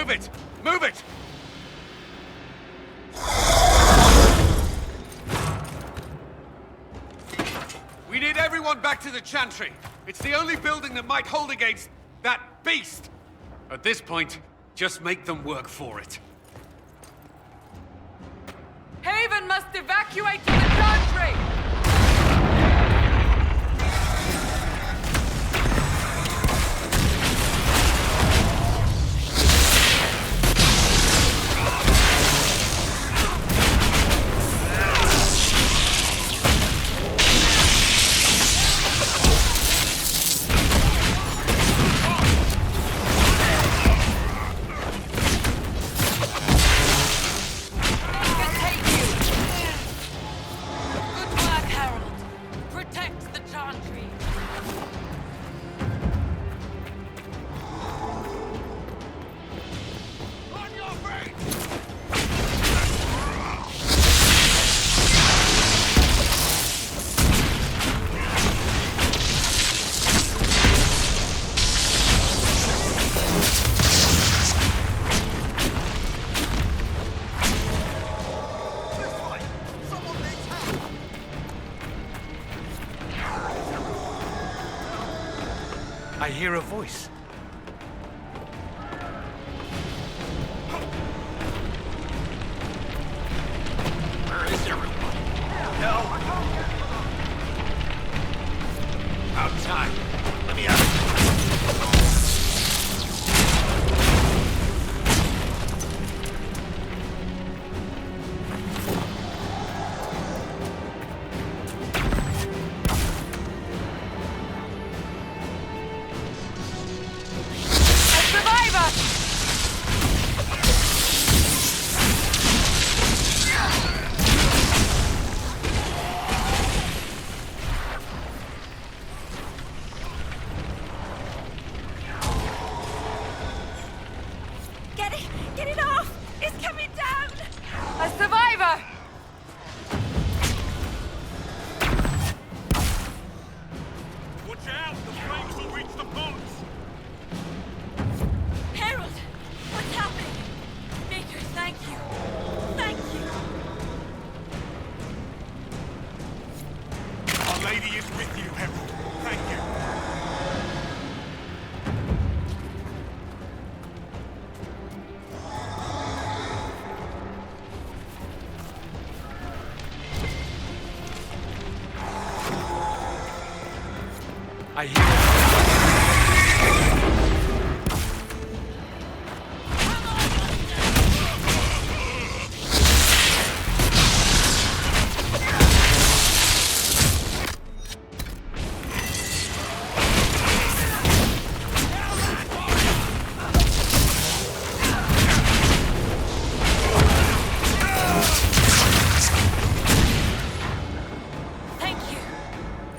Move it! Move it! We need everyone back to the chantry. It's the only building that might hold against that beast. At this point, just make them work for it. Haven must evacuate to the chantry! I hear a voice. Where is everyone? No! About time. Let me out. Get it off! It's coming down! A survivor! Watch out! The flames will reach the boats! Harold! What's happening? Maker, thank you. Thank you. Our Lady is with you, Harold. Thank you. I hear Thank you.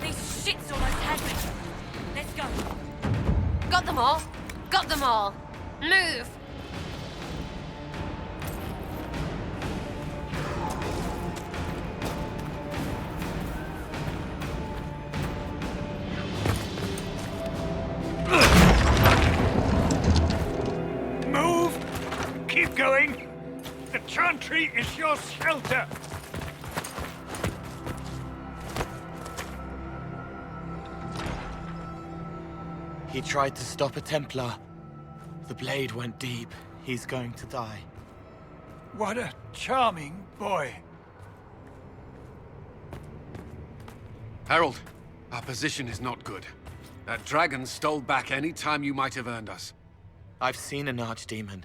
These shits almost had me. Let's go. Got them all. Got them all. Move. Move! Keep going! The chantry is your shelter! He tried to stop a Templar. The blade went deep. He's going to die. What a charming boy. Harold, our position is not good. That dragon stole back any time you might have earned us. I've seen an archdemon.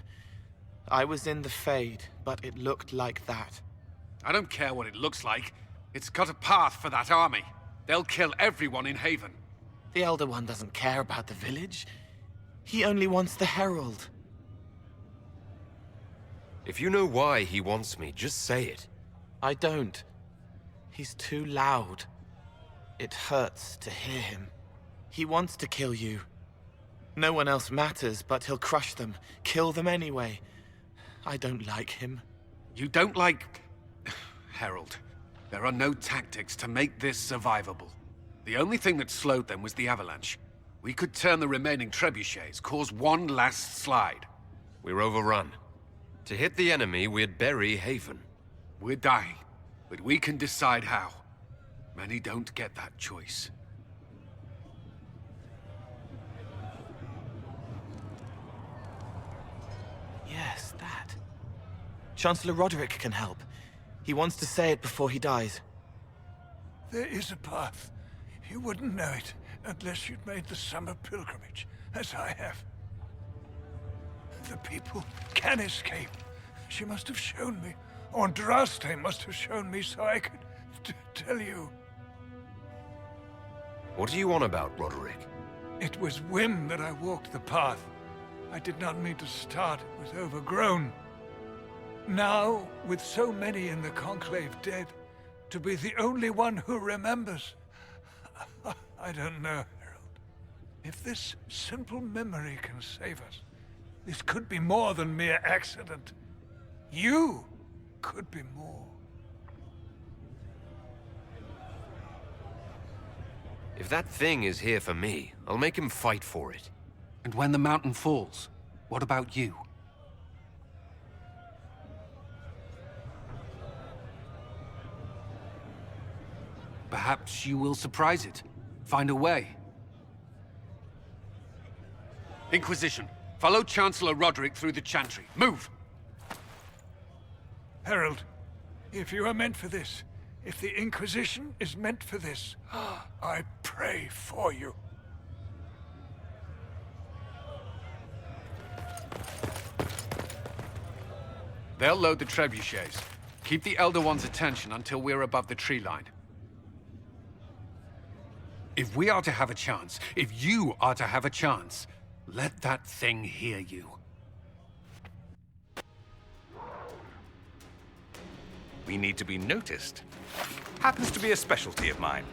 I was in the Fade, but it looked like that. I don't care what it looks like. It's got a path for that army. They'll kill everyone in Haven. The Elder One doesn't care about the village. He only wants the Herald. If you know why he wants me, just say it. I don't. He's too loud. It hurts to hear him. He wants to kill you. No one else matters, but he'll crush them, kill them anyway. I don't like him. You don't like... Harold, there are no tactics to make this survivable. The only thing that slowed them was the avalanche. We could turn the remaining trebuchets, cause one last slide. We're overrun. To hit the enemy, we'd bury Haven. We're dying, but we can decide how. Many don't get that choice. Yes, that. Chancellor Roderick can help. He wants to say it before he dies. There is a path. You wouldn't know it unless you'd made the summer pilgrimage, as I have. The people can escape. She must have shown me. Or Andraste must have shown me so I could tell you. What are you on about, Roderick? It was whim that I walked the path. I did not mean to start. It was overgrown. Now, with so many in the Conclave dead, to be the only one who remembers... I don't know, Herald. If this simple memory can save us, this could be more than mere accident. You could be more. If that thing is here for me, I'll make him fight for it. And when the mountain falls, what about you? Perhaps you will surprise it. Find a way. Inquisition, follow Chancellor Roderick through the Chantry. Move! Herald, if you are meant for this, if the Inquisition is meant for this, I pray for you. They'll load the trebuchets. Keep the Elder One's attention until we're above the tree line. If we are to have a chance, if you are to have a chance, let that thing hear you. We need to be noticed. Happens to be a specialty of mine.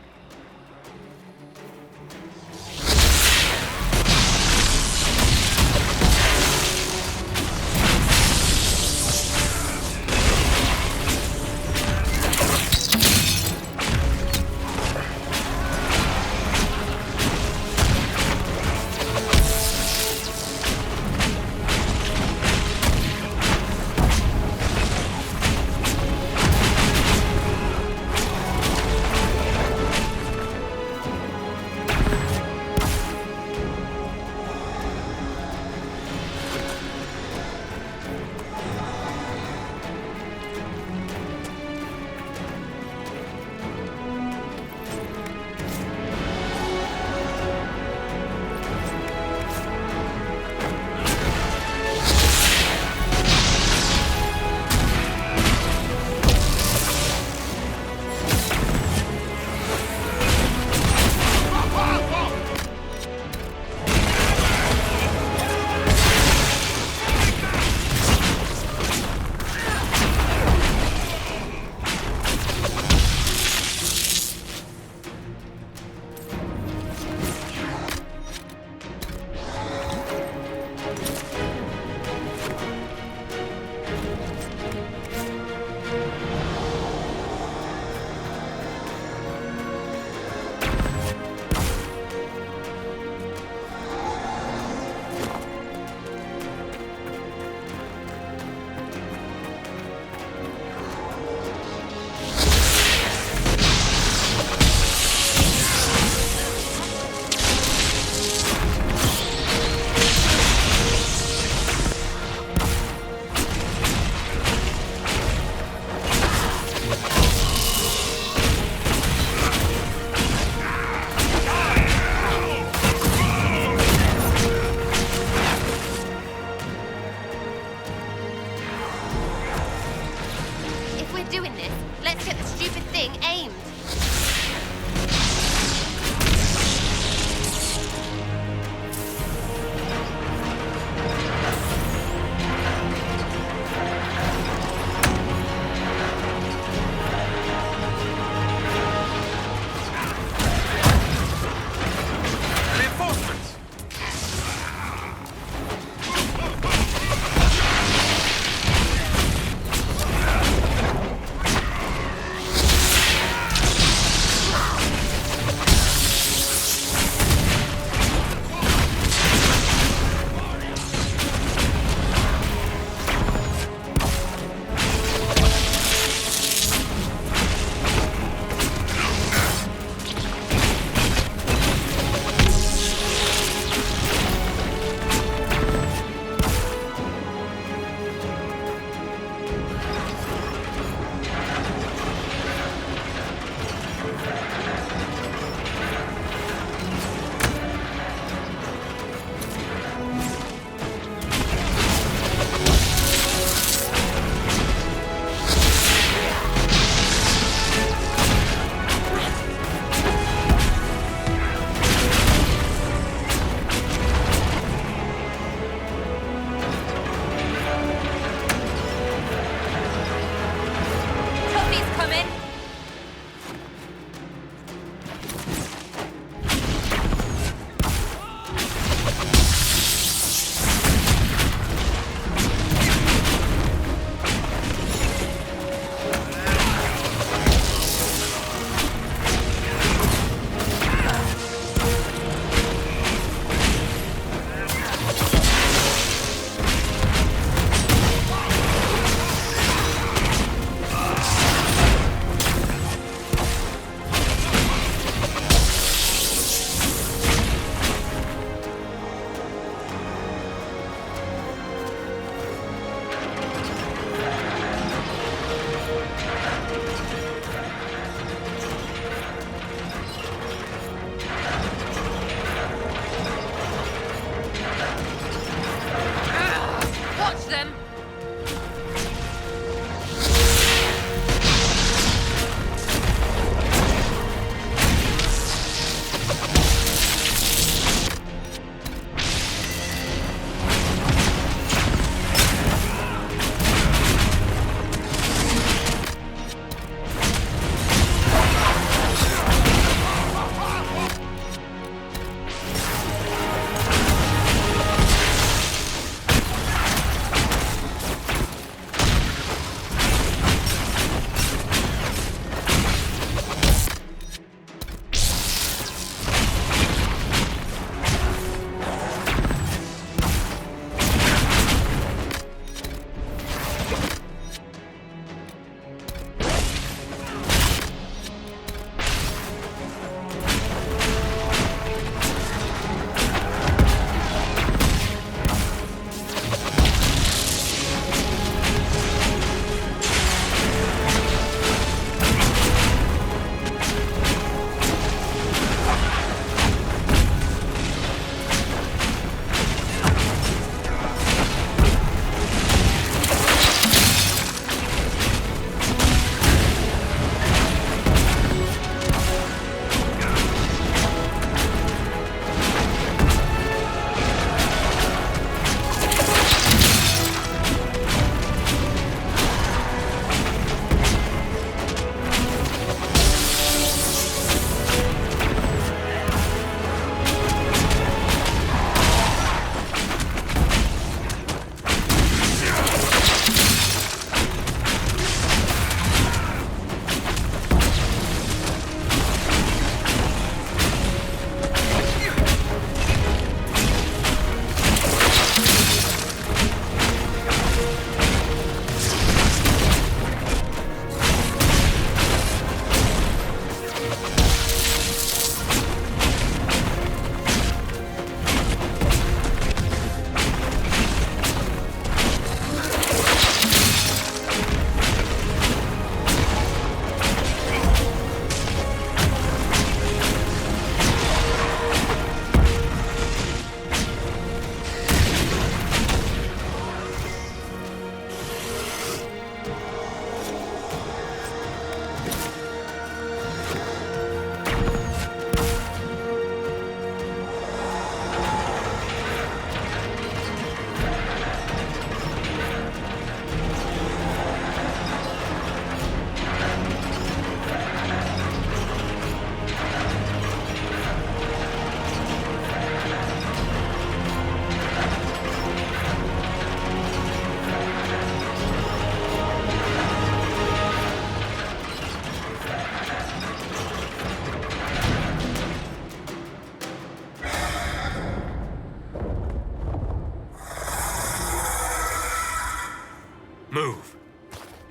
Move.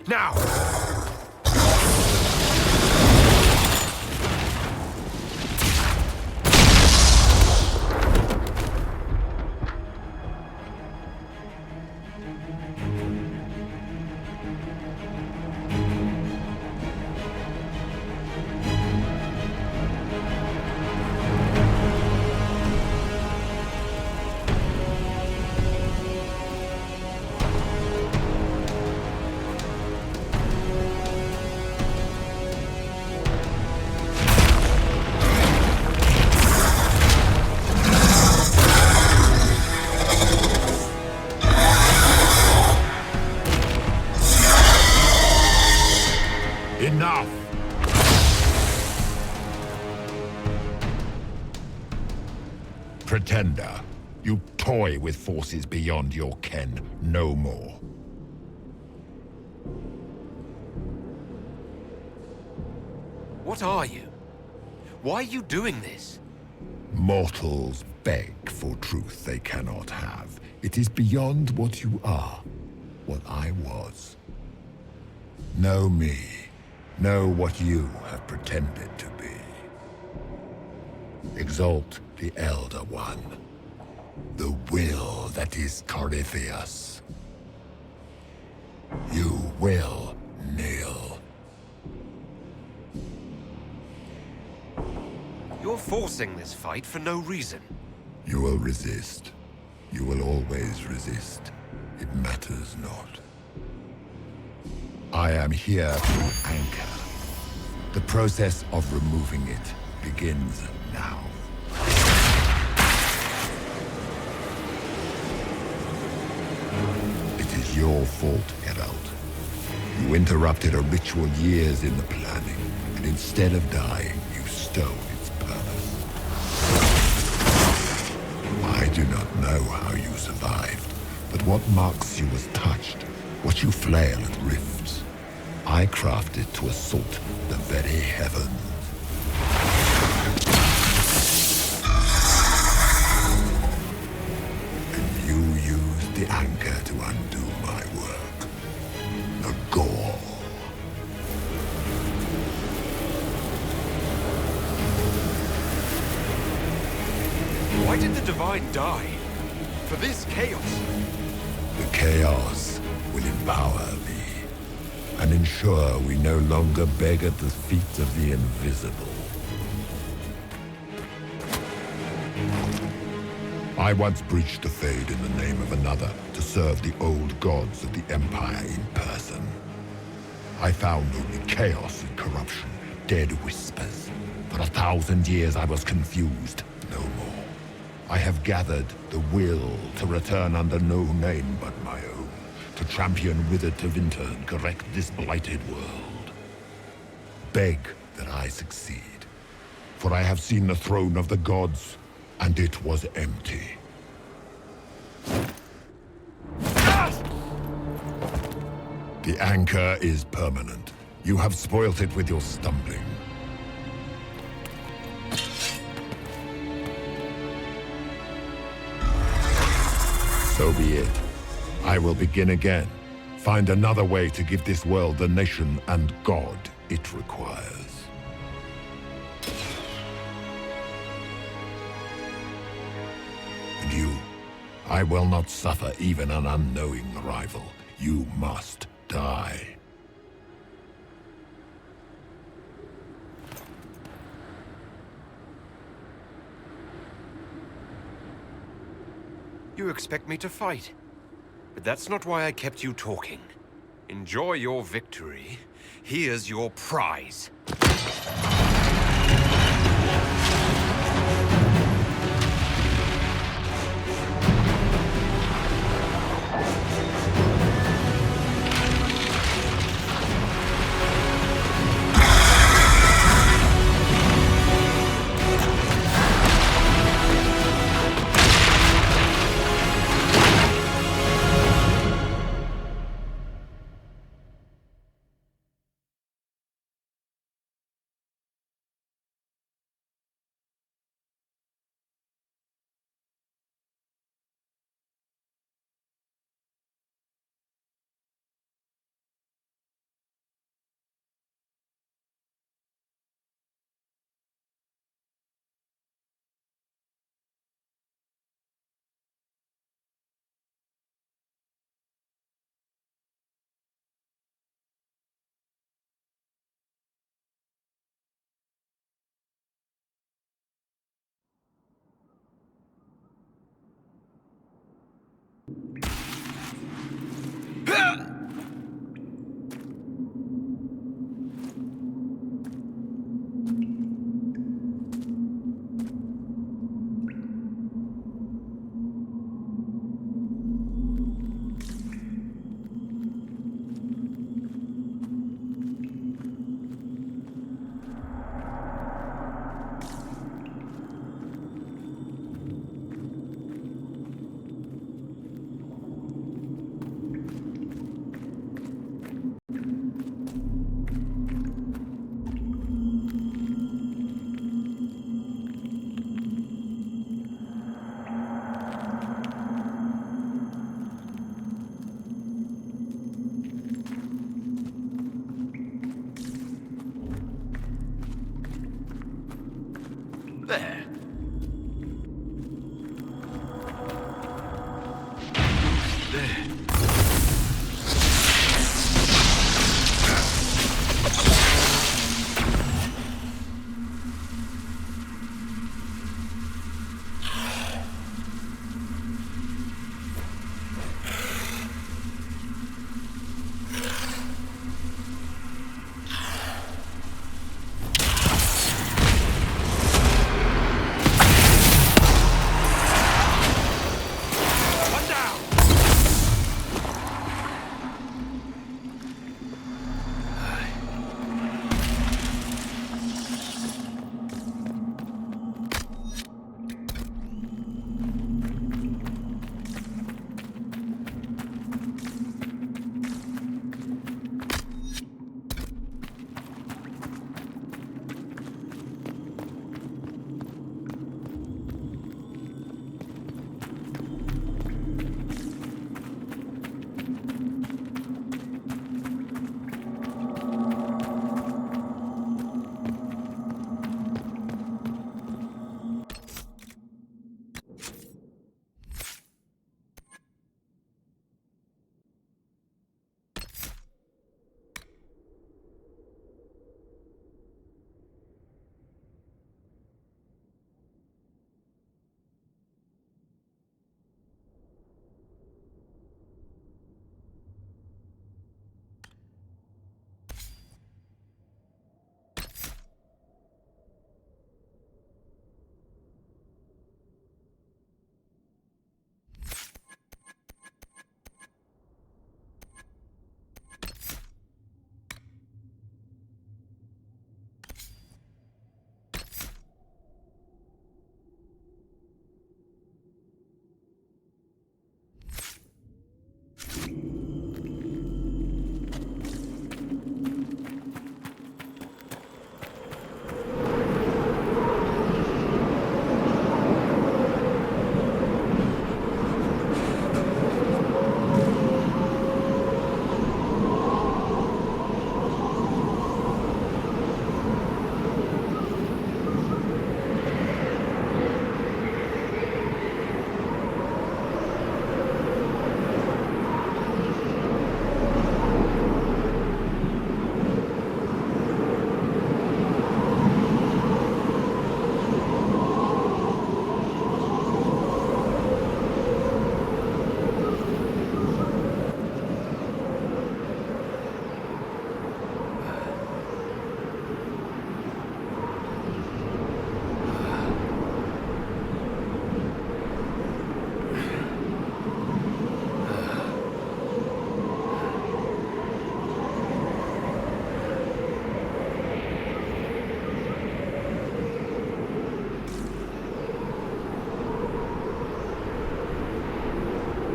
Now! Enough! Pretender, you toy with forces beyond your ken, no more. What are you? Why are you doing this? Mortals beg for truth they cannot have. It is beyond what you are, what I was. Know me. Know what you have pretended to be. Exalt the Elder One. The will that is Corypheus. You will kneel. You're forcing this fight for no reason. You will resist. You will always resist. It matters not. I am here to anchor. The process of removing it begins now. It is your fault, Herald. You interrupted a ritual years in the planning, and instead of dying, you stole its purpose. I do not know how you survived, but what marks you as touched, what you flail at rifts, I crafted to assault the very heavens. And you used the anchor to undo my work. The gore. Why did the Divine die? For this chaos? The chaos will empower me and ensure we no longer beg at the feet of the invisible. I once breached the Fade in the name of another to serve the old gods of the Empire in person. I found only chaos and corruption, dead whispers. For 1,000 years I was confused, no more. I have gathered the will to return under no name but my own, to champion withered Tevinter and correct this blighted world. Beg that I succeed, for I have seen the throne of the gods, and it was empty. The anchor is permanent. You have spoilt it with your stumbling. So be it. I will begin again. Find another way to give this world the nation and God it requires. And you, I will not suffer even an unknowing rival. You must die. You expect me to fight. But that's not why I kept you talking. Enjoy your victory. Here's your prize.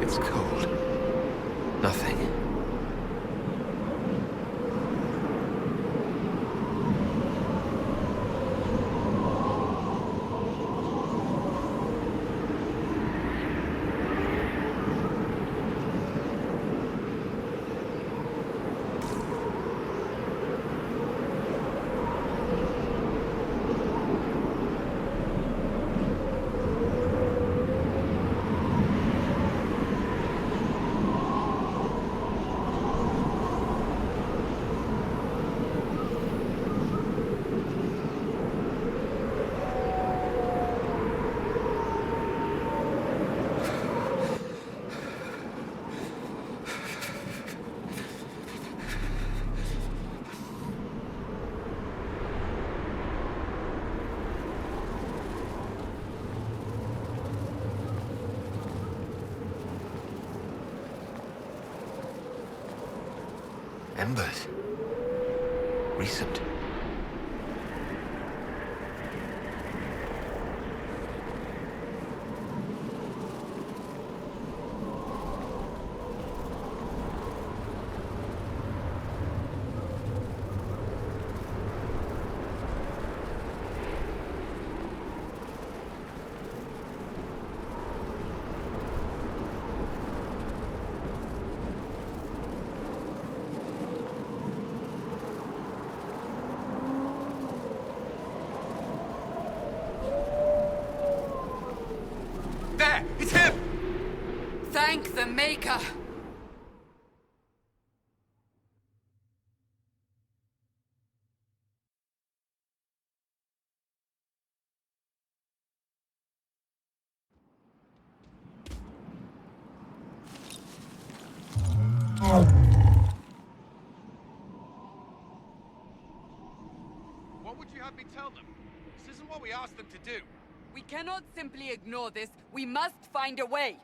It's cold. Nothing. Embers. Recent. Thank the Maker! What would you have me tell them? This isn't what we asked them to do. We cannot simply ignore this. We must find a way.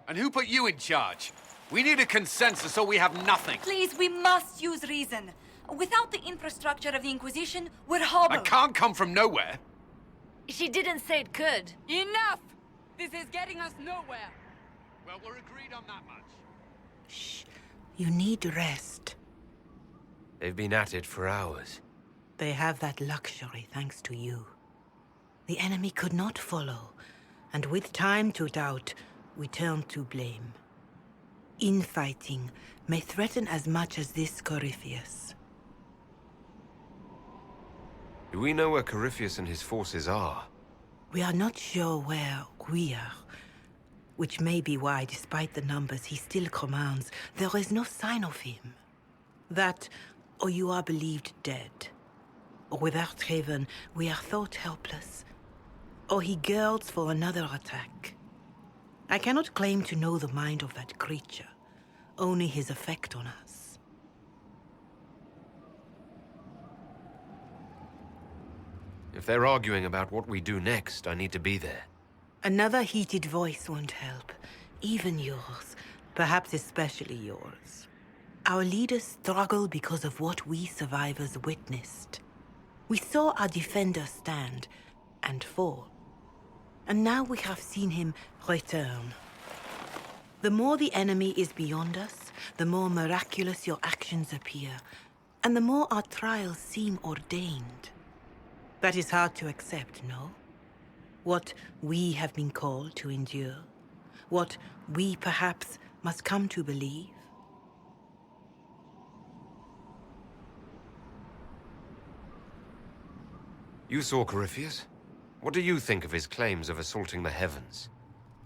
And who put you in charge? We need a consensus or we have nothing. Please, we must use reason. Without the infrastructure of the Inquisition, we're hobbled. I can't come from nowhere. She didn't say it could. Enough! This is getting us nowhere. Well, we're agreed on that much. Shh. You need rest. They've been at it for hours. They have that luxury thanks to you. The enemy could not follow, and with time to doubt, we turn to blame. Infighting may threaten as much as this Corypheus. Do we know where Corypheus and his forces are? We are not sure where we are, which may be why, despite the numbers he still commands, there is no sign of him. That, or you are believed dead. Or without heaven, we are thought helpless. Or he girds for another attack. I cannot claim to know the mind of that creature, only his effect on us. If they're arguing about what we do next, I need to be there. Another heated voice won't help. Even yours. Perhaps especially yours. Our leaders struggle because of what we survivors witnessed. We saw our defender stand and fall. And now we have seen him return. The more the enemy is beyond us, the more miraculous your actions appear, and the more our trials seem ordained. That is hard to accept, no? What we have been called to endure, what we perhaps must come to believe. You saw Corypheus? What do you think of his claims of assaulting the heavens?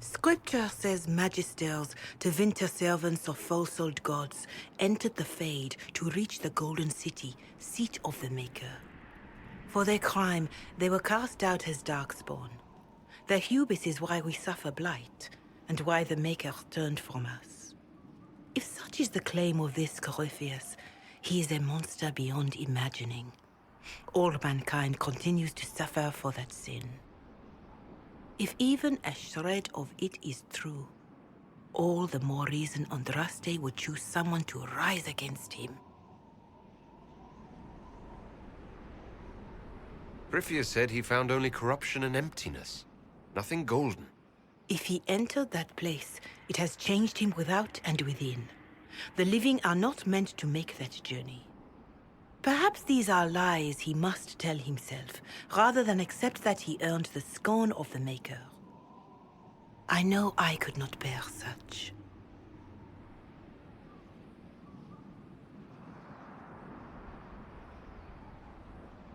Scripture says magisters, divinter servants of false-old gods, entered the Fade to reach the Golden City, seat of the Maker. For their crime, they were cast out as darkspawn. Their hubris is why we suffer blight, and why the Maker turned from us. If such is the claim of this Corypheus, he is a monster beyond imagining. All mankind continues to suffer for that sin. If even a shred of it is true, all the more reason Andraste would choose someone to rise against him. Corypheus said he found only corruption and emptiness. Nothing golden. If he entered that place, it has changed him without and within. The living are not meant to make that journey. Perhaps these are lies he must tell himself, rather than accept that he earned the scorn of the Maker. I know I could not bear such.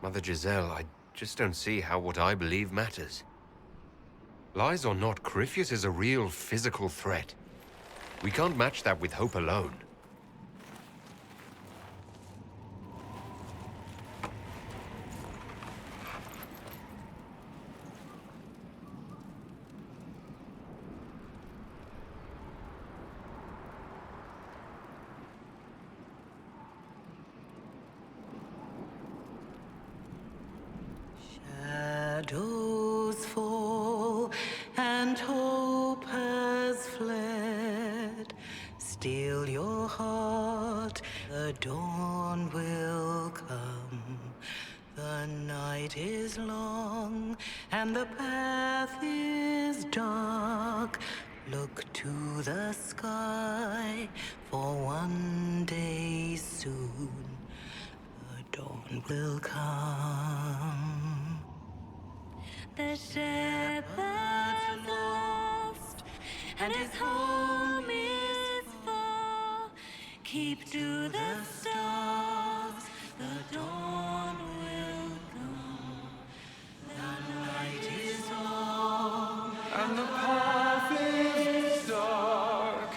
Mother Giselle, I just don't see how what I believe matters. Lies or not, Corypheus is a real physical threat. We can't match that with hope alone. Shadows fall and hope has fled. Still your heart, the dawn will come. The night is long and the path is dark. Look to the sky, for one day soon the dawn will come. The shepherd's lost, and his home is far. Keep to the stars, the dawn will come. The night is long, And the path is dark.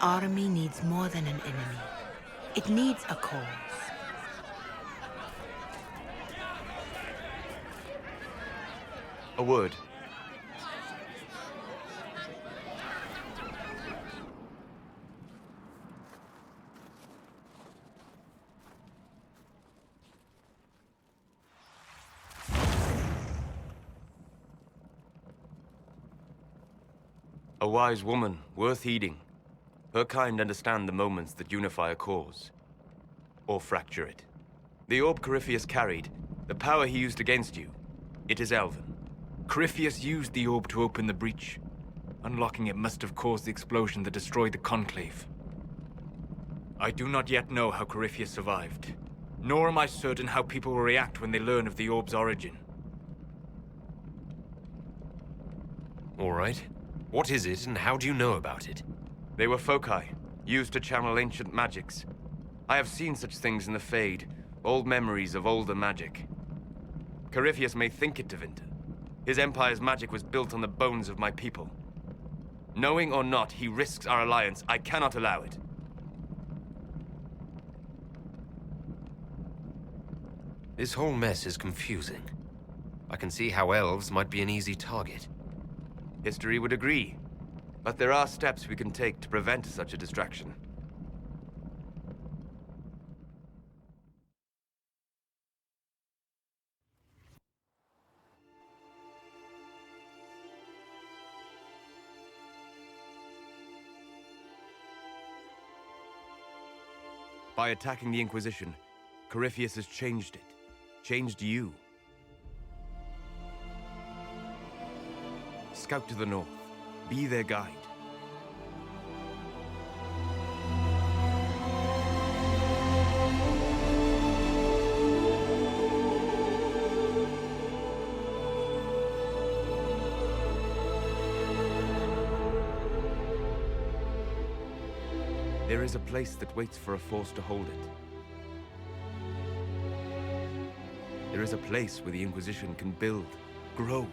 army needs more than an enemy. It needs a cause. A word. A wise woman, worth heeding. Her kind understand the moments that unify a cause. Or fracture it. The orb Corypheus carried, the power he used against you, it is elven. Corypheus used the orb to open the breach. Unlocking it must have caused the explosion that destroyed the Conclave. I do not yet know how Corypheus survived, nor am I certain how people will react when they learn of the orb's origin. All right. What is it, and how do you know about it? They were foci, used to channel ancient magics. I have seen such things in the Fade, old memories of older magic. Corypheus may think it Tevinter. His empire's magic was built on the bones of my people. Knowing or not, he risks our alliance. I cannot allow it. This whole mess is confusing. I can see how elves might be an easy target. History would agree. But there are steps we can take to prevent such a distraction. By attacking the Inquisition, Corypheus has changed it. Changed you. Scout to the north. Be their guide. There is a place that waits for a force to hold it. There is a place where the Inquisition can build, grow.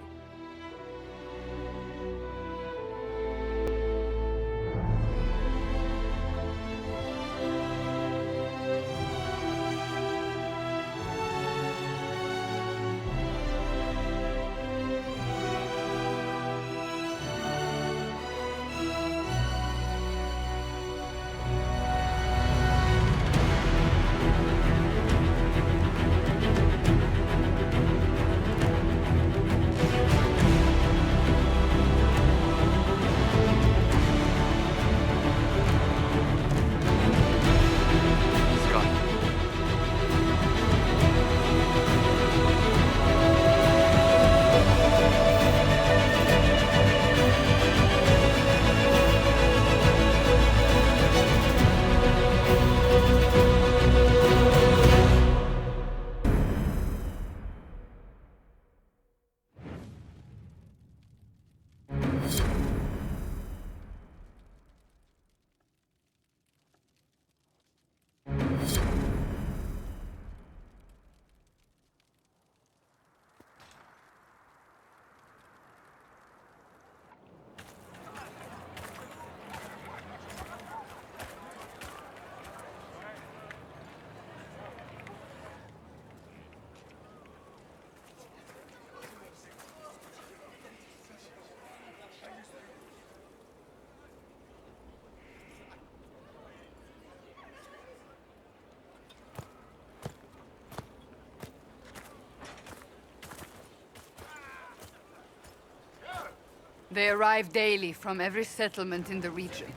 They arrive daily from every settlement in the region.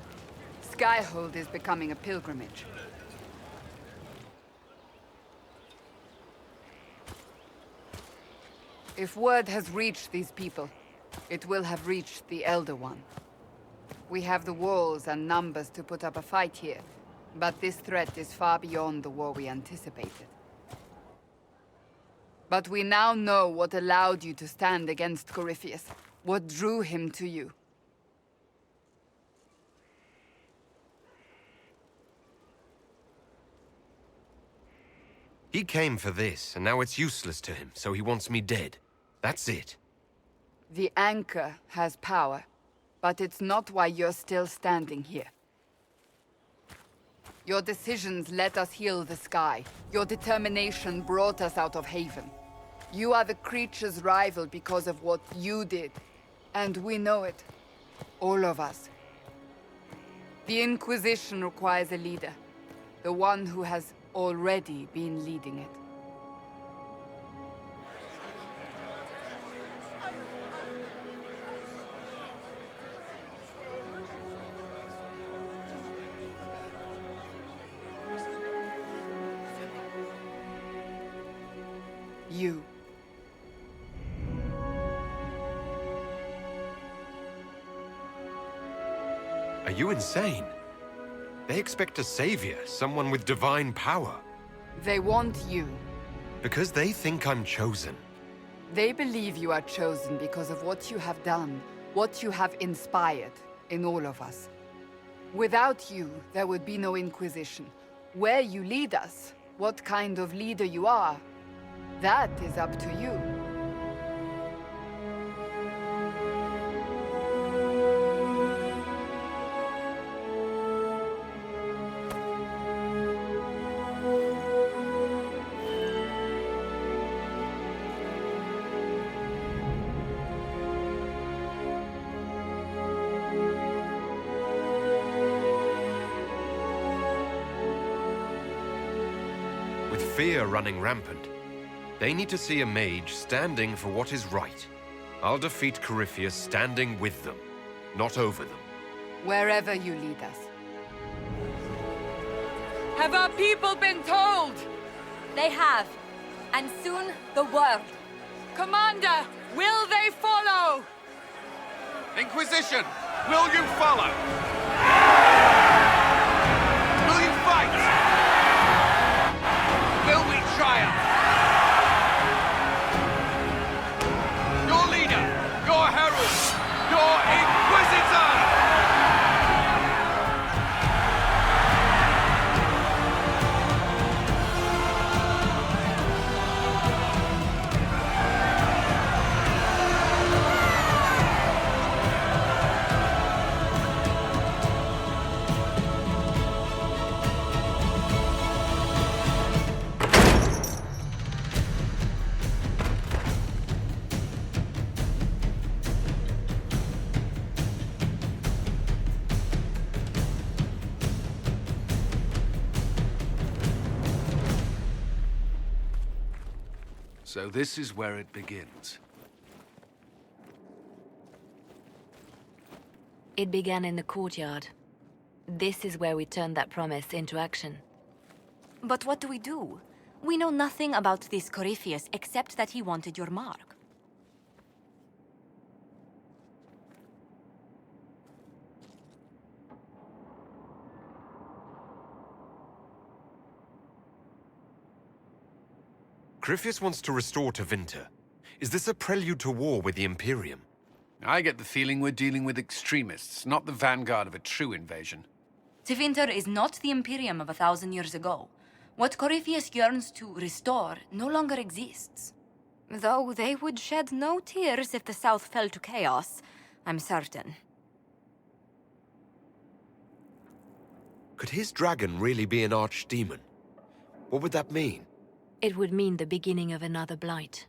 Skyhold is becoming a pilgrimage. If word has reached these people, it will have reached the Elder One. We have the walls and numbers to put up a fight here, but this threat is far beyond the war we anticipated. But we now know what allowed you to stand against Corypheus. What drew him to you? He came for this, and now it's useless to him, so he wants me dead. That's it. The anchor has power, but it's not why you're still standing here. Your decisions let us heal the sky. Your determination brought us out of Haven. You are the creature's rival because of what you did. And we know it. All of us. The Inquisition requires a leader. The one who has already been leading it. You. Are you insane? They expect a savior, someone with divine power. They want you. Because they think I'm chosen. They believe you are chosen because of what you have done, what you have inspired in all of us. Without you, there would be no Inquisition. Where you lead us, what kind of leader you are, that is up to you. With fear running rampant, they need to see a mage standing for what is right. I'll defeat Corypheus standing with them, not over them. Wherever you lead us. Have our people been told? They have. And soon, the world. Commander, will they follow? Inquisition, will you follow? Will you fight? Will we triumph? Your leader, your herald, your Inquisitor! So this is where it begins. It began in the courtyard. This is where we turned that promise into action. But what do we do? We know nothing about this Corypheus except that he wanted your mark. Corypheus wants to restore Tevinter. Is this a prelude to war with the Imperium? I get the feeling we're dealing with extremists, not the vanguard of a true invasion. Tevinter is not the Imperium of 1,000 years ago. What Corypheus yearns to restore no longer exists. Though they would shed no tears if the South fell to chaos, I'm certain. Could his dragon really be an archdemon? What would that mean? It would mean the beginning of another blight.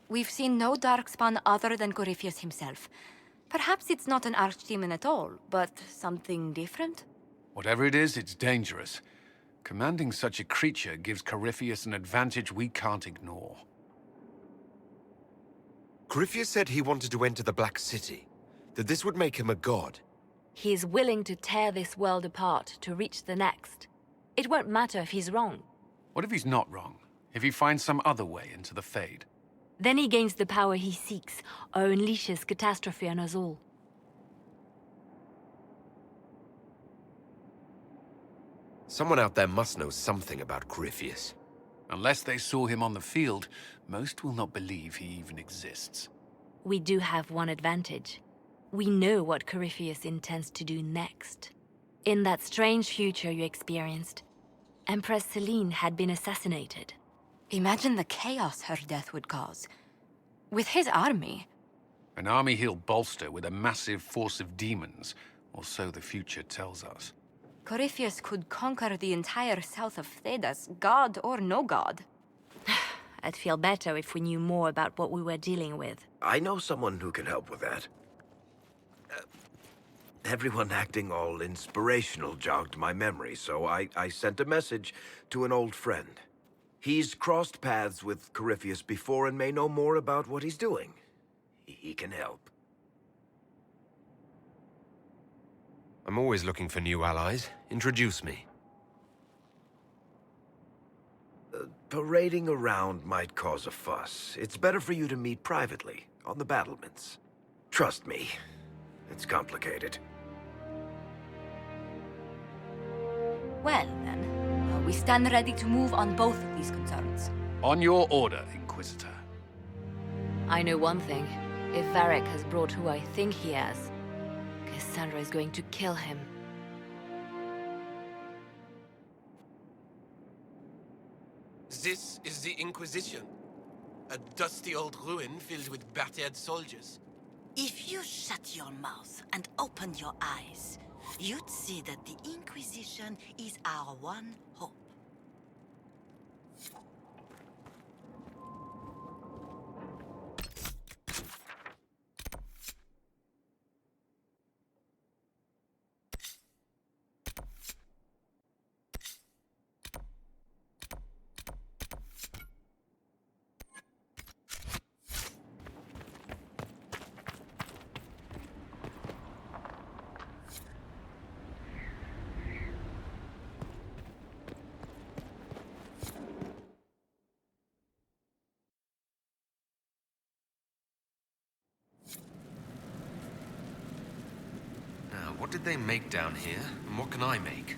We've seen no darkspawn other than Corypheus himself. Perhaps it's not an archdemon at all, but something different? Whatever it is, it's dangerous. Commanding such a creature gives Corypheus an advantage we can't ignore. Corypheus said he wanted to enter the Black City, that this would make him a god. He is willing to tear this world apart to reach the next. It won't matter if he's wrong. What if he's not wrong? If he finds some other way into the Fade? Then he gains the power he seeks, or unleashes catastrophe on us all. Someone out there must know something about Corypheus. Unless they saw him on the field, most will not believe he even exists. We do have one advantage. We know what Corypheus intends to do next. In that strange future you experienced, Empress Selene had been assassinated. Imagine the chaos her death would cause. With his army. An army he'll bolster with a massive force of demons, or so the future tells us. Corypheus could conquer the entire south of Thedas, god or no god. I'd feel better if we knew more about what we were dealing with. I know someone who can help with that. Everyone acting all inspirational jogged my memory, so I sent a message to an old friend. He's crossed paths with Corypheus before and may know more about what he's doing. He can help. I'm always looking for new allies. Introduce me. Parading around might cause a fuss. It's better for you to meet privately, on the battlements. Trust me, it's complicated. Well, then, we stand ready to move on both of these concerns. On your order, Inquisitor. I know one thing. If Varric has brought who I think he has, Cassandra is going to kill him. This is the Inquisition. A dusty old ruin filled with battered soldiers. If you shut your mouth and open your eyes, you'd see that the Inquisition is our one hope. Now, what did they make down here, and what can I make?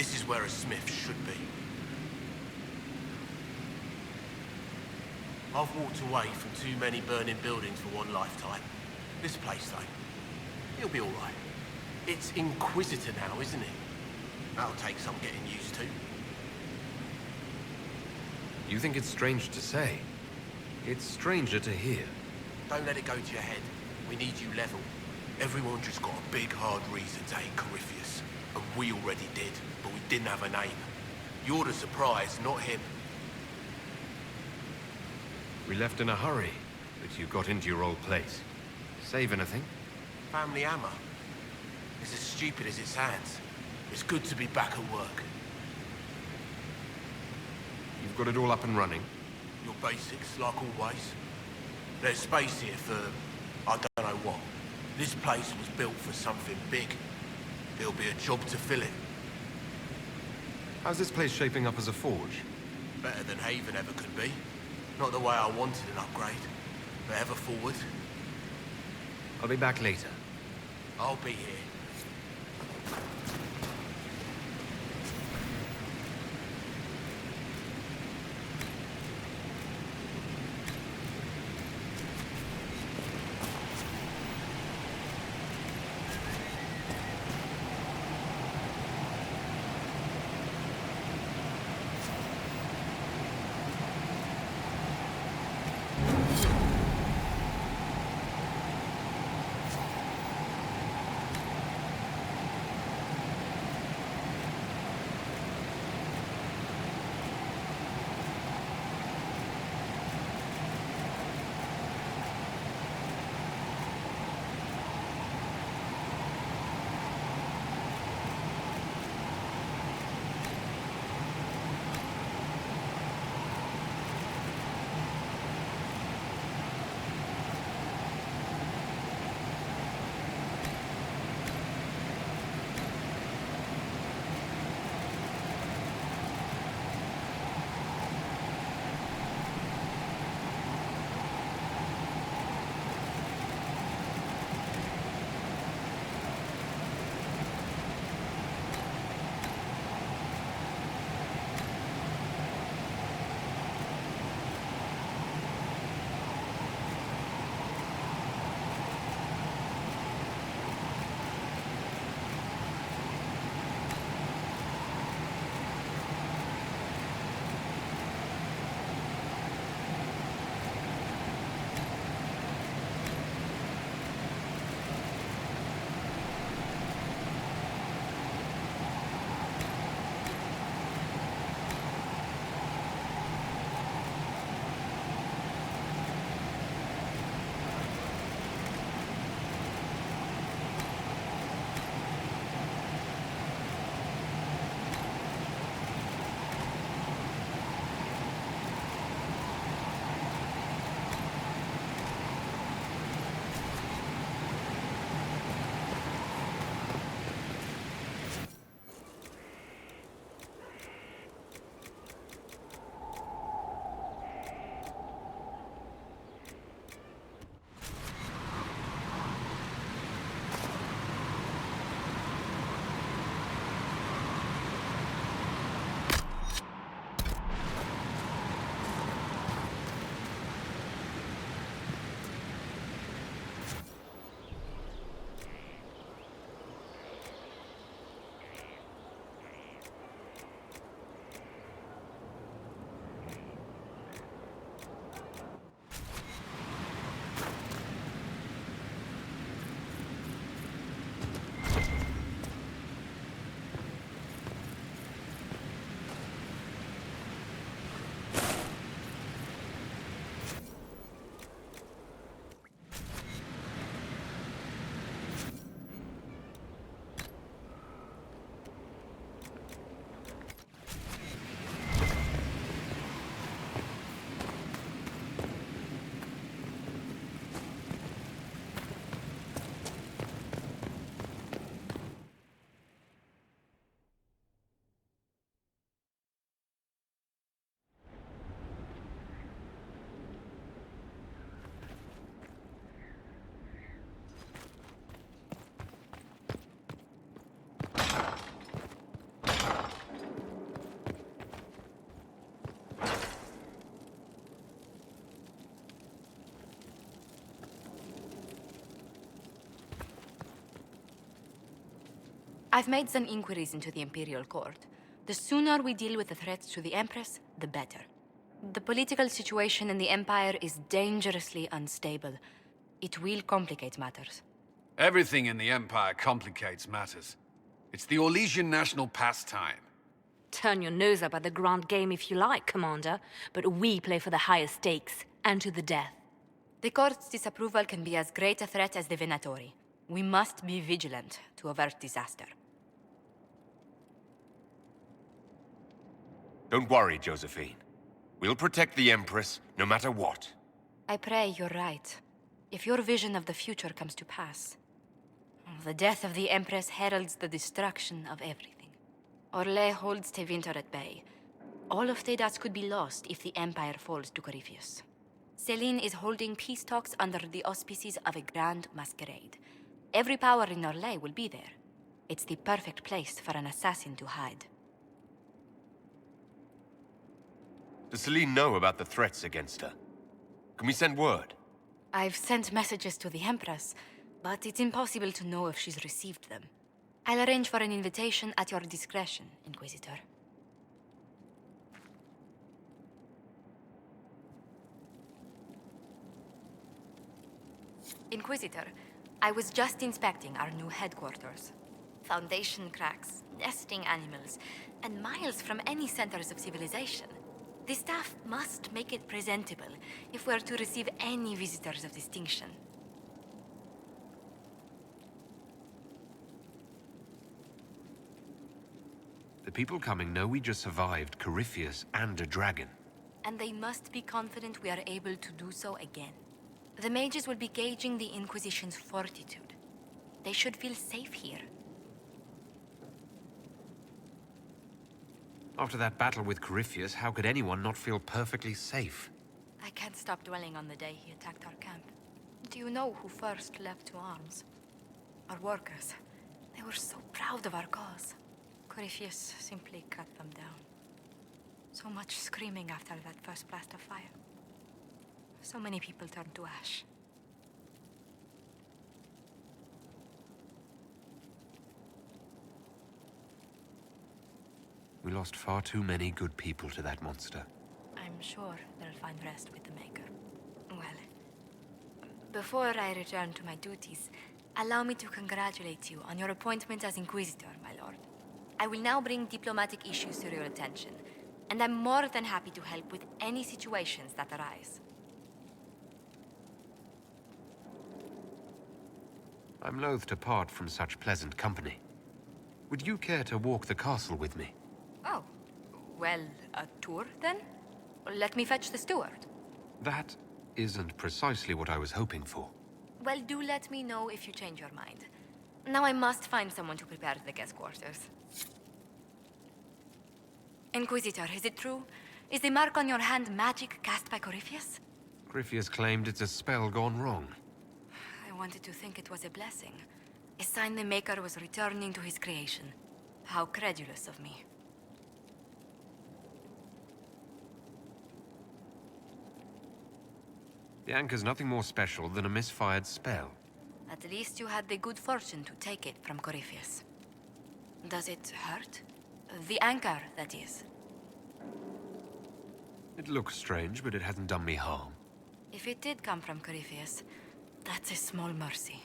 This is where a smith should be. I've walked away from too many burning buildings for one lifetime. This place, though, it'll be all right. It's Inquisitor now, isn't it? That'll take some getting used to. You think it's strange to say? It's stranger to hear. Don't let it go to your head. We need you level. Everyone just got a big, hard reason to hate Corypheus. And we already did, but we didn't have a name. You're the surprise, not him. We left in a hurry, but you got into your old place. Save anything? Family hammer. It's as stupid as it sounds. It's good to be back at work. You've got it all up and running? Your basics, like always. There's space here for, I don't know what. This place was built for something big. There'll be a job to fill it. How's this place shaping up as a forge? Better than Haven ever could be. Not the way I wanted an upgrade, but ever forward. I'll be back later. I'll be here. I've made some inquiries into the Imperial Court. The sooner we deal with the threats to the Empress, the better. The political situation in the Empire is dangerously unstable. It will complicate matters. Everything in the Empire complicates matters. It's the Orlesian national pastime. Turn your nose up at the grand game if you like, Commander, but we play for the higher stakes, and to the death. The court's disapproval can be as great a threat as the Venatori. We must be vigilant to avert disaster. Don't worry, Josephine. We'll protect the Empress, no matter what. I pray you're right. If your vision of the future comes to pass, the death of the Empress heralds the destruction of everything. Orlais holds Tevinter at bay. All of Thedas could be lost if the Empire falls to Corypheus. Celine is holding peace talks under the auspices of a grand masquerade. Every power in Orlais will be there. It's the perfect place for an assassin to hide. Does Celine know about the threats against her? Can we send word? I've sent messages to the Empress, but it's impossible to know if she's received them. I'll arrange for an invitation at your discretion, Inquisitor. Inquisitor, I was just inspecting our new headquarters. Foundation cracks, nesting animals, and miles from any centers of civilization. The staff must make it presentable if we're to receive any visitors of distinction. The people coming know we just survived Corypheus and a dragon. And they must be confident we are able to do so again. The mages will be gauging the Inquisition's fortitude. They should feel safe here. After that battle with Corypheus, how could anyone not feel perfectly safe? I can't stop dwelling on the day he attacked our camp. Do you know who first leapt to arms? Our workers. They were so proud of our cause. Corypheus simply cut them down. So much screaming after that first blast of fire. So many people turned to ash. We lost far too many good people to that monster. I'm sure they'll find rest with the Maker. Well, before I return to my duties, allow me to congratulate you on your appointment as Inquisitor, my lord. I will now bring diplomatic issues to your attention, and I'm more than happy to help with any situations that arise. I'm loath to part from such pleasant company. Would you care to walk the castle with me? Oh, well, a tour then? Let me fetch the steward. That isn't precisely what I was hoping for. Well, do let me know if you change your mind. Now I must find someone to prepare the guest quarters. Inquisitor, is it true? Is the mark on your hand magic cast by Corypheus? Corypheus claimed it's a spell gone wrong. I wanted to think it was a blessing. A sign the Maker was returning to his creation. How credulous of me. The anchor's nothing more special than a misfired spell. At least you had the good fortune to take it from Corypheus. Does it hurt? The anchor, that is. It looks strange, but it hasn't done me harm. If it did come from Corypheus, that's a small mercy.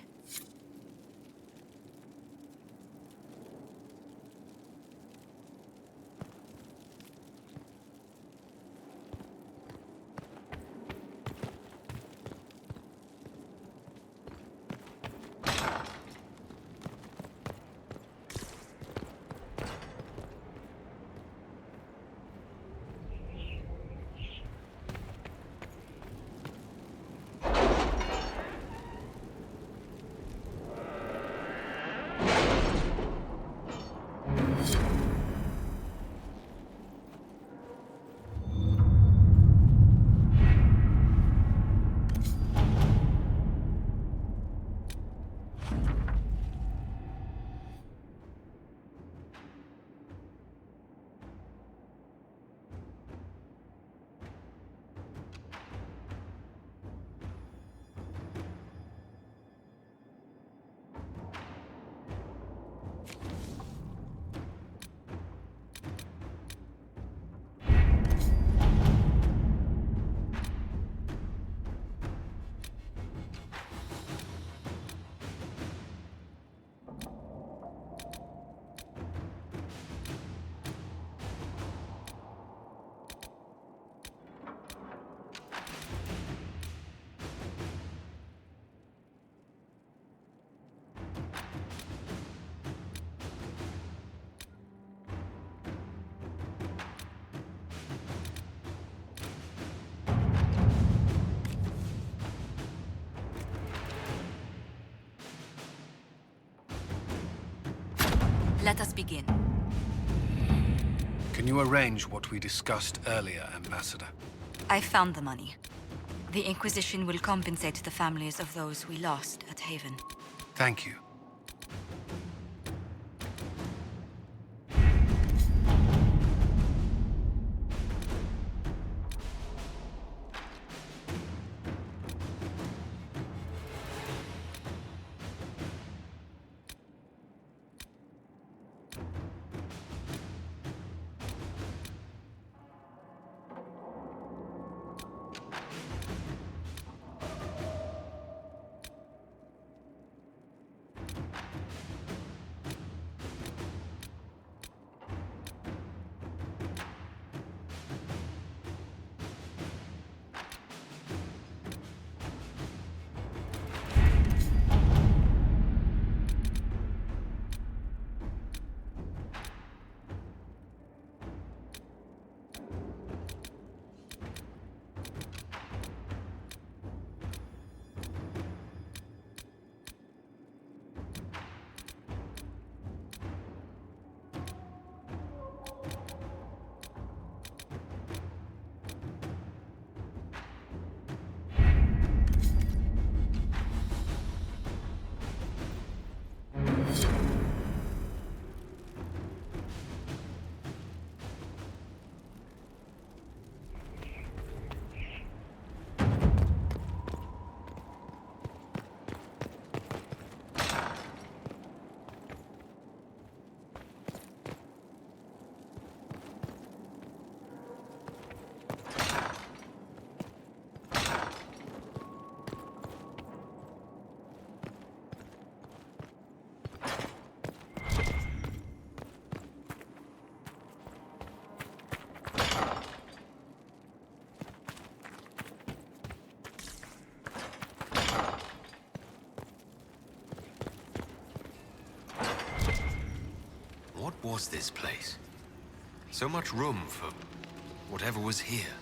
Let us begin. Can you arrange what we discussed earlier, Ambassador? I found the money. The Inquisition will compensate the families of those we lost at Haven. Thank you. What was this place? So much room for whatever was here.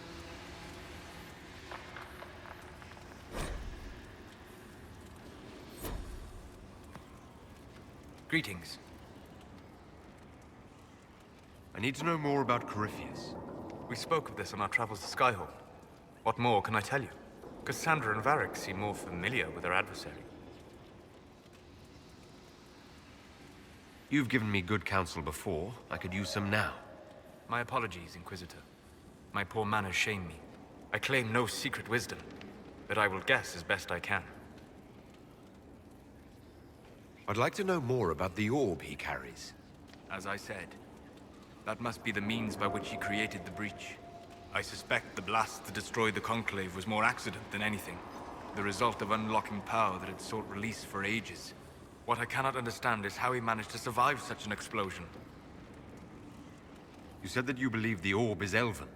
Greetings. I need to know more about Corypheus. We spoke of this on our travels to Skyhawk. What more can I tell you? Cassandra and Varric seem more familiar with their adversary. You've given me good counsel before. I could use some now. My apologies, Inquisitor. My poor manners shame me. I claim no secret wisdom, but I will guess as best I can. I'd like to know more about the orb he carries. As I said, that must be the means by which he created the breach. I suspect the blast that destroyed the Conclave was more accident than anything. The result of unlocking power that had sought release for ages. What I cannot understand is how he managed to survive such an explosion. You said that you believe the orb is elven.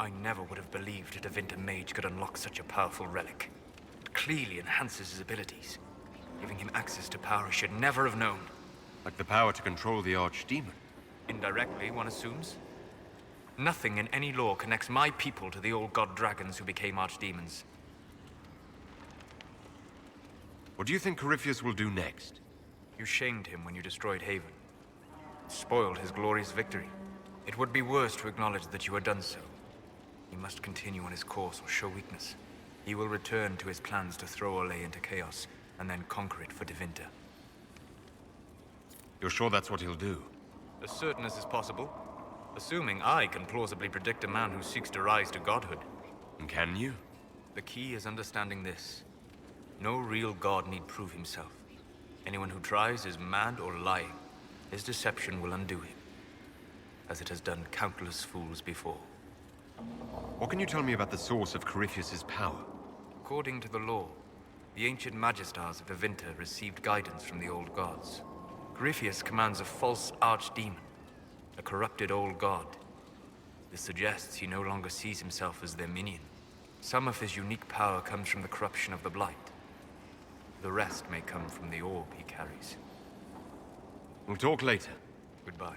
I never would have believed a Tevinter mage could unlock such a powerful relic. It clearly enhances his abilities, giving him access to power he should never have known. Like the power to control the archdemon. Indirectly, one assumes. Nothing in any law connects my people to the old god dragons who became archdemons. What do you think Corypheus will do next? You shamed him when you destroyed Haven. Spoiled his glorious victory. It would be worse to acknowledge that you had done so. He must continue on his course or show weakness. He will return to his plans to throw Olay into chaos, and then conquer it for Tevinter. You're sure that's what he'll do? As certain as is possible. Assuming I can plausibly predict a man who seeks to rise to godhood. And can you? The key is understanding this. No real god need prove himself. Anyone who tries is mad or lying. His deception will undo him, as it has done countless fools before. What can you tell me about the source of Corypheus's power? According to the law, the ancient Magistars of Tevinter received guidance from the old gods. Corypheus commands a false archdemon, a corrupted old god. This suggests he no longer sees himself as their minion. Some of his unique power comes from the corruption of the Blight. The rest may come from the orb he carries. We'll talk later. Goodbye.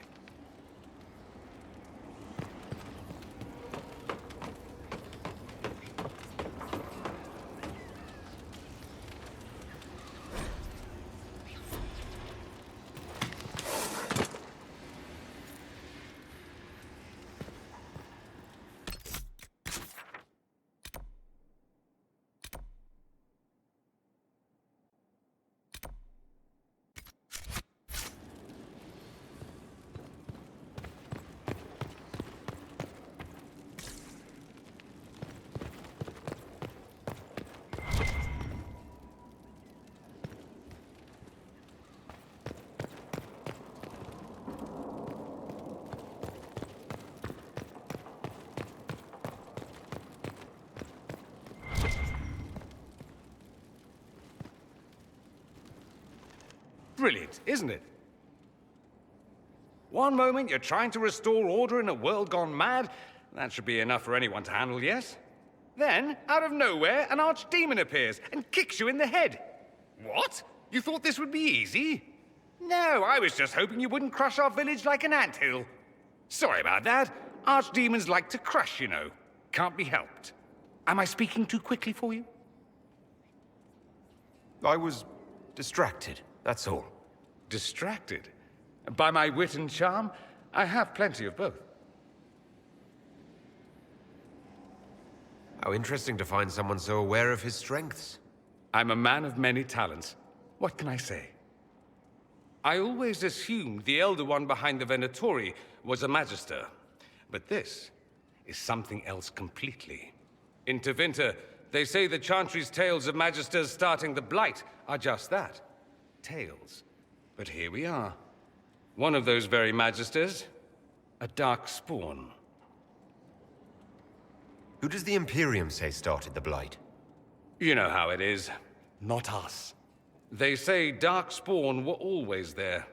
Brilliant, isn't it? One moment you're trying to restore order in a world gone mad. That should be enough for anyone to handle, yes? Then, out of nowhere, an archdemon appears and kicks you in the head. What? You thought this would be easy? No, I was just hoping you wouldn't crush our village like an anthill. Sorry about that. Archdemons like to crush, you know. Can't be helped. Am I speaking too quickly for you? I was distracted, that's all. Distracted? By my wit and charm? I have plenty of both. How interesting to find someone so aware of his strengths. I'm a man of many talents. What can I say? I always assumed the Elder One behind the Venatori was a Magister. But this is something else completely. In Tevinter, they say the Chantry's tales of Magisters starting the Blight are just that. Tales. But here we are. One of those very Magisters. A dark spawn. Who does the Imperium say started the Blight? You know how it is. Not us. They say Darkspawn were always there.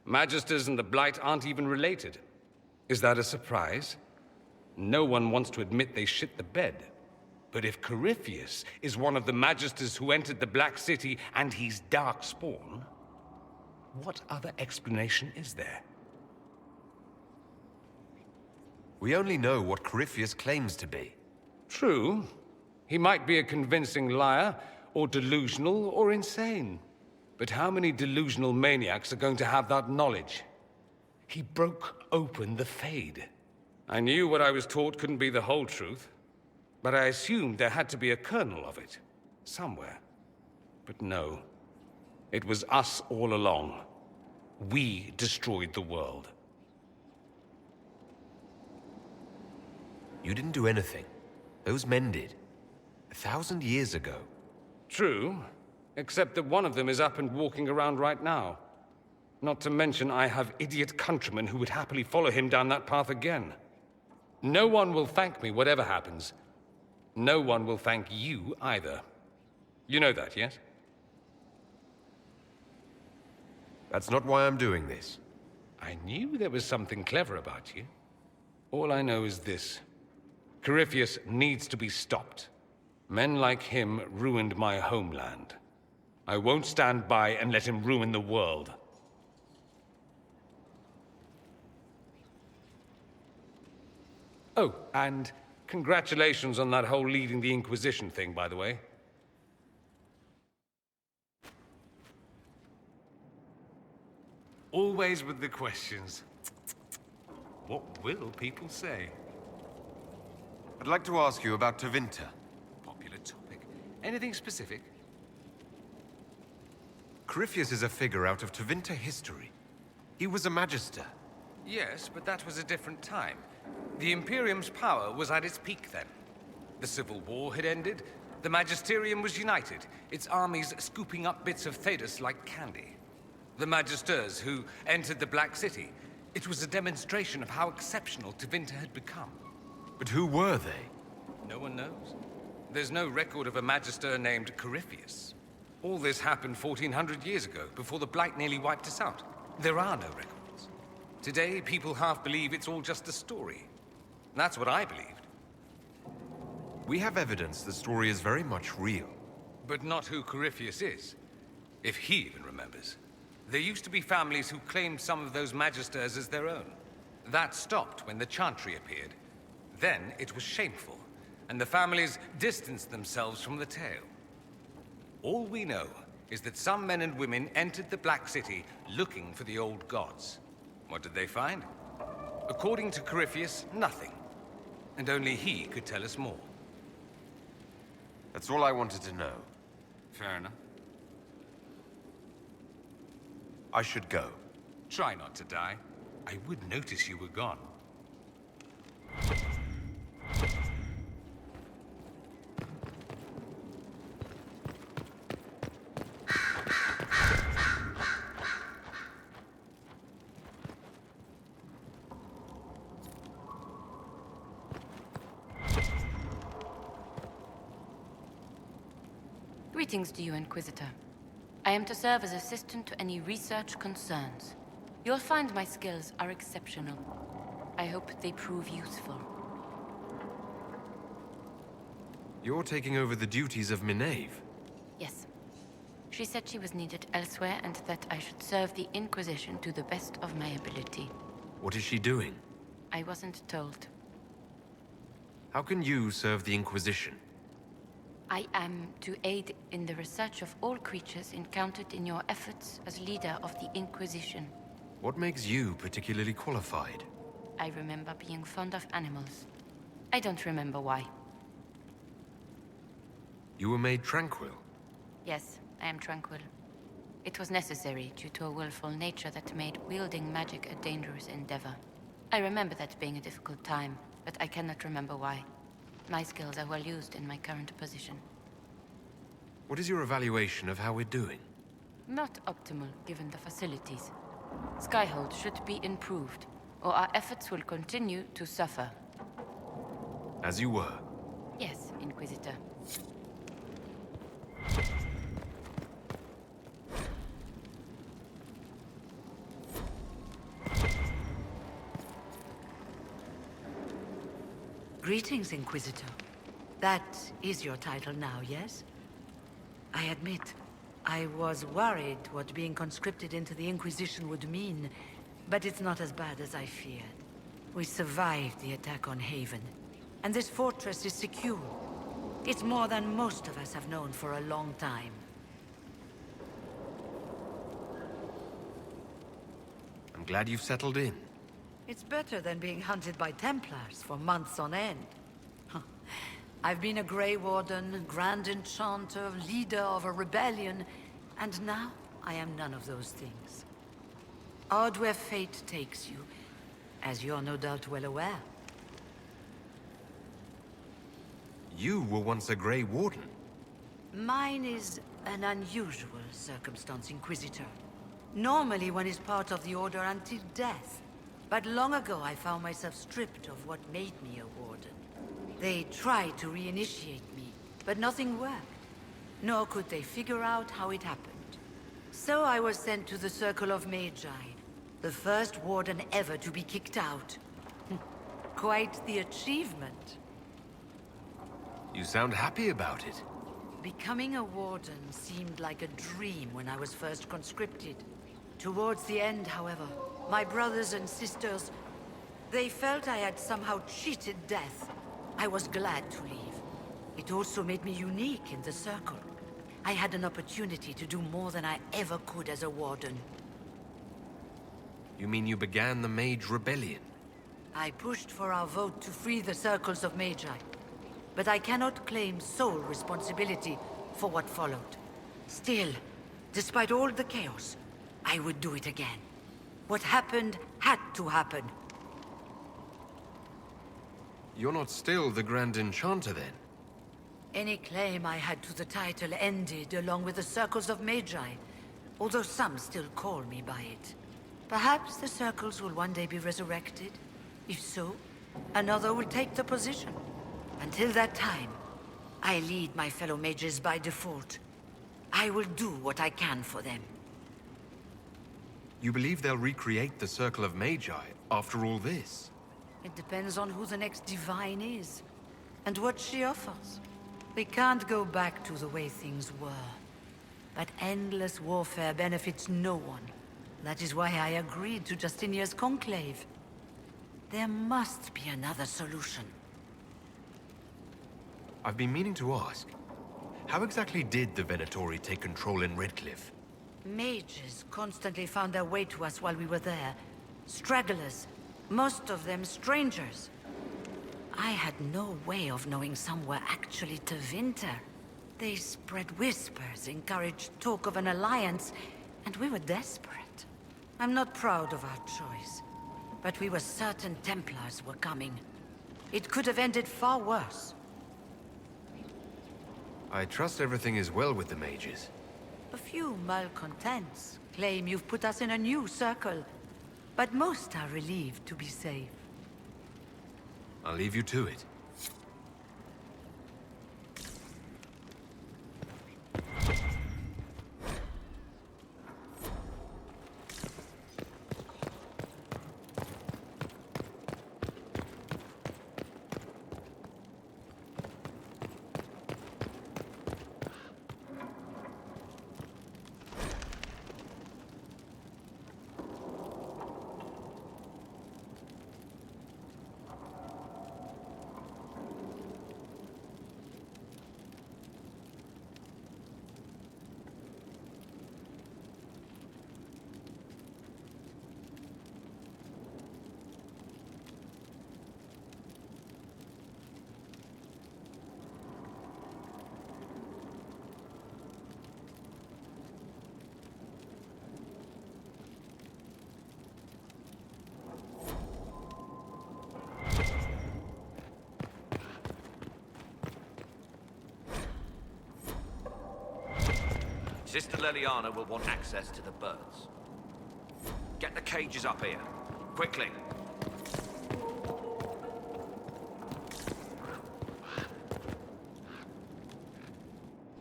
Magisters and the Blight aren't even related. Is that a surprise? No one wants to admit they shit the bed. But if Corypheus is one of the Magisters who entered the Black City and he's Darkspawn, what other explanation is there? We only know what Corypheus claims to be. True. He might be a convincing liar, or delusional, or insane. But how many delusional maniacs are going to have that knowledge? He broke open the Fade. I knew what I was taught couldn't be the whole truth, but I assumed there had to be a kernel of it, somewhere. But no. It was us all along. We destroyed the world. You didn't do anything. Those men did. 1,000 years ago. True, except that one of them is up and walking around right now. Not to mention I have idiot countrymen who would happily follow him down that path again. No one will thank me, whatever happens. No one will thank you either. You know that, yes? That's not why I'm doing this. I knew there was something clever about you. All I know is this. Corypheus needs to be stopped. Men like him ruined my homeland. I won't stand by and let him ruin the world. Oh, and congratulations on that whole leading the Inquisition thing, by the way. Always with the questions. What will people say? I'd like to ask you about Tevinter. Popular topic. Anything specific? Corypheus is a figure out of Tevinter history. He was a Magister. Yes, but that was a different time. The Imperium's power was at its peak then. The Civil War had ended. The Magisterium was united, its armies scooping up bits of Thedas like candy. The Magisters who entered the Black City. It was a demonstration of how exceptional Tevinter had become. But who were they? No one knows. There's no record of a Magister named Corypheus. All this happened 1400 years ago, before the Blight nearly wiped us out. There are no records. Today, people half believe it's all just a story. That's what I believed. We have evidence the story is very much real. But not who Corypheus is. If he even remembers. There used to be families who claimed some of those Magisters as their own. That stopped when the Chantry appeared. Then it was shameful, and the families distanced themselves from the tale. All we know is that some men and women entered the Black City looking for the old gods. What did they find? According to Corypheus, nothing. And only he could tell us more. That's all I wanted to know. Fair enough. I should go. Try not to die. I would notice you were gone. Greetings to you, Inquisitor. I am to serve as assistant to any research concerns. You'll find my skills are exceptional. I hope they prove useful. You're taking over the duties of Minave? Yes. She said she was needed elsewhere and that I should serve the Inquisition to the best of my ability. What is she doing? I wasn't told. How can you serve the Inquisition? I am to aid in the research of all creatures encountered in your efforts as leader of the Inquisition. What makes you particularly qualified? I remember being fond of animals. I don't remember why. You were made tranquil? Yes, I am tranquil. It was necessary due to a willful nature that made wielding magic a dangerous endeavor. I remember that being a difficult time, but I cannot remember why. My skills are well used in my current position. What is your evaluation of how we're doing? Not optimal, given the facilities. Skyhold should be improved, or our efforts will continue to suffer. As you were? Yes, Inquisitor. Greetings, Inquisitor. That is your title now, yes? I admit, I was worried what being conscripted into the Inquisition would mean, but it's not as bad as I feared. We survived the attack on Haven, and this fortress is secure. It's more than most of us have known for a long time. I'm glad you've settled in. It's better than being hunted by Templars for months on end. Huh. I've been a Grey Warden, Grand Enchanter, leader of a rebellion, and now I am none of those things. Odd where fate takes you, as you're no doubt well aware. You were once a Grey Warden. Mine is an unusual circumstance, Inquisitor. Normally one is part of the Order until death. But long ago I found myself stripped of what made me a Warden. They tried to reinitiate me, but nothing worked. Nor could they figure out how it happened. So I was sent to the Circle of Magi, the first Warden ever to be kicked out. Quite the achievement. You sound happy about it. Becoming a Warden seemed like a dream when I was first conscripted. Towards the end, however, my brothers and sisters, they felt I had somehow cheated death. I was glad to leave. It also made me unique in the Circle. I had an opportunity to do more than I ever could as a Warden. You mean you began the Mage Rebellion? I pushed for our vote to free the Circles of Magi. But I cannot claim sole responsibility for what followed. Still, despite all the chaos, I would do it again. What happened had to happen. You're not still the Grand Enchanter, then? Any claim I had to the title ended along with the Circles of Magi, although some still call me by it. Perhaps the Circles will one day be resurrected. If so, another will take the position. Until that time, I lead my fellow mages by default. I will do what I can for them. You believe they'll recreate the Circle of Magi after all this? It depends on who the next divine is, and what she offers. We can't go back to the way things were. But endless warfare benefits no one. That is why I agreed to Justinia's conclave. There must be another solution. I've been meaning to ask, how exactly did the Venatori take control in Redcliffe? Mages constantly found their way to us while we were there. Stragglers, most of them strangers. I had no way of knowing some were actually Tevinter. They spread whispers, encouraged talk of an alliance, and we were desperate. I'm not proud of our choice, but we were certain Templars were coming. It could have ended far worse. I trust everything is well with the mages. A few malcontents claim you've put us in a new circle, but most are relieved to be safe. I'll leave you to it. Sister Leliana will want access to the birds. Get the cages up here. Quickly.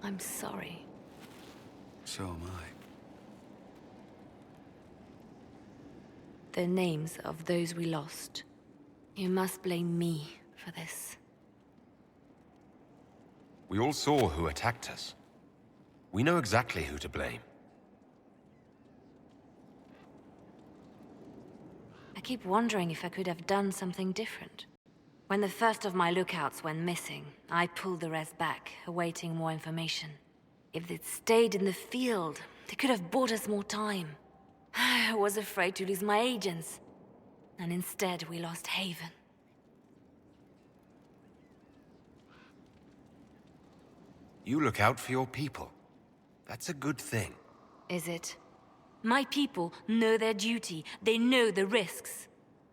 I'm sorry. So am I. The names of those we lost. You must blame me for this. We all saw who attacked us. We know exactly who to blame. I keep wondering if I could have done something different. When the first of my lookouts went missing, I pulled the rest back, awaiting more information. If they'd stayed in the field, they could have bought us more time. I was afraid to lose my agents. And instead, we lost Haven. You look out for your people. That's a good thing. Is it? My people know their duty. They know the risks.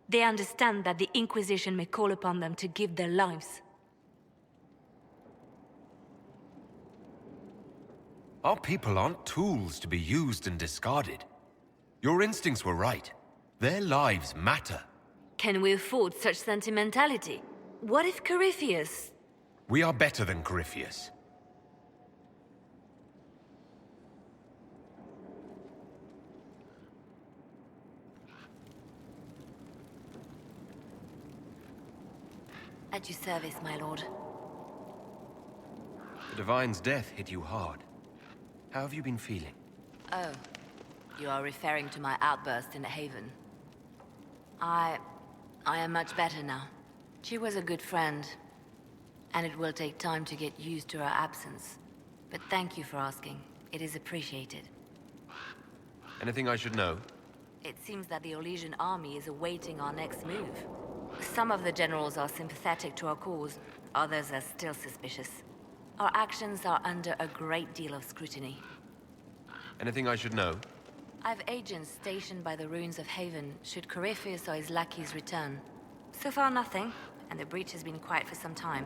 They understand that the Inquisition may call upon them to give their lives. Our people aren't tools to be used and discarded. Your instincts were right. Their lives matter. Can we afford such sentimentality? What if Corypheus... We are better than Corypheus. At your service, my lord. The Divine's death hit you hard. How have you been feeling? Oh, you are referring to my outburst in Haven. I am much better now. She was a good friend, and it will take time to get used to her absence. But thank you for asking. It is appreciated. Anything I should know? It seems that the Orlesian army is awaiting our next move. Some of the generals are sympathetic to our cause, others are still suspicious. Our actions are under a great deal of scrutiny. Anything I should know? I've agents stationed by the ruins of Haven, should Corypheus or his lackeys return. So far nothing, and the breach has been quiet for some time.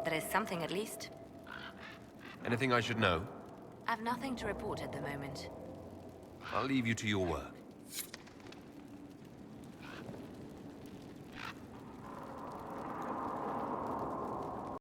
There is something at least. Anything I should know? I've nothing to report at the moment. I'll leave you to your work.